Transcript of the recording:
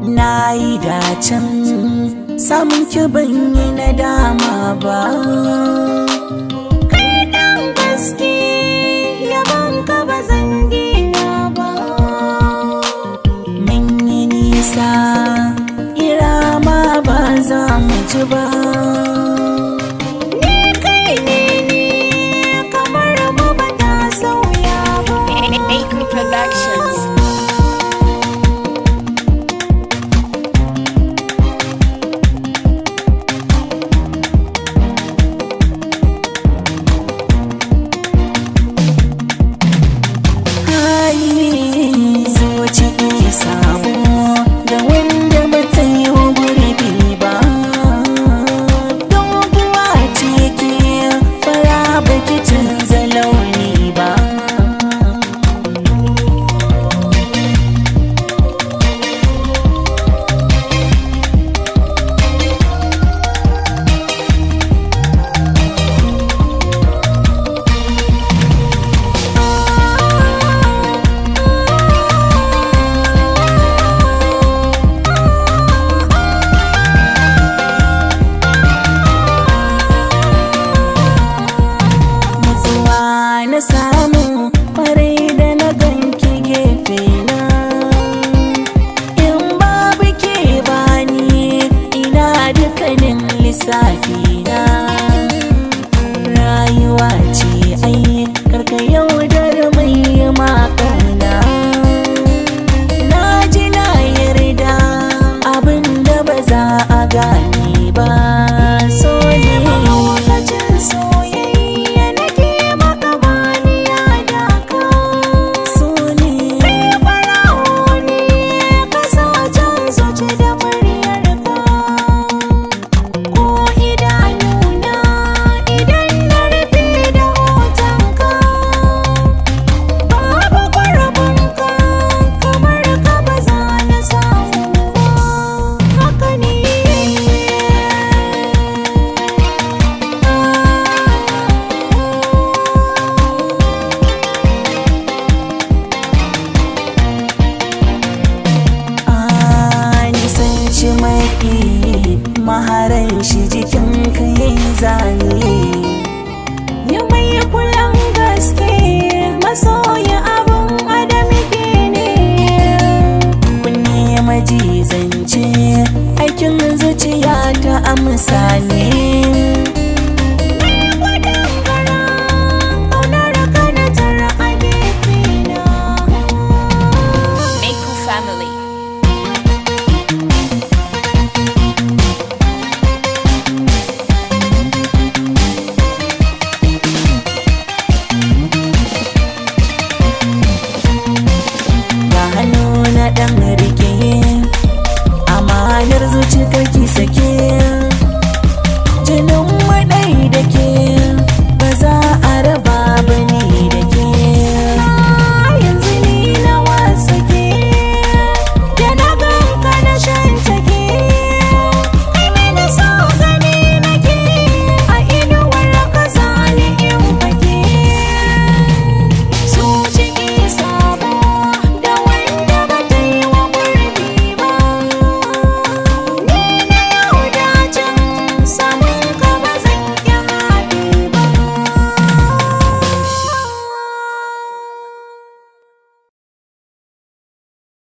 na yi dacen samun ki ban yi nadama ba. Kai ɗan gaske yaban ka ba zan dina ba. Mun yi nisa irama ba za mu ji ba. Ni kai ne kamar mu ba ta sauya ba. Maker Productions. Na samu farai da na ganki gefe na, in babu ke bani ina dukkanin lissafi na. Rayuwa ce ai karka yaudar mai makana. Na ji na yarda abinda ba za a gane ba. So ne lokacin soyayya nake maka baniya da ka. So ne kai farawo ne ka sa can zuci da muryar ka. Ko idanuna idan na rufe da hoton ka, babu gurbin ka kamar ka ba za na samu ba. Haka ne nisanci maki maharan shi jikin ka yayi zane. Ya mai kulan gaske masoya abun adami ke ne. Kun nema ji zance aikin zuciya ta amsa ne.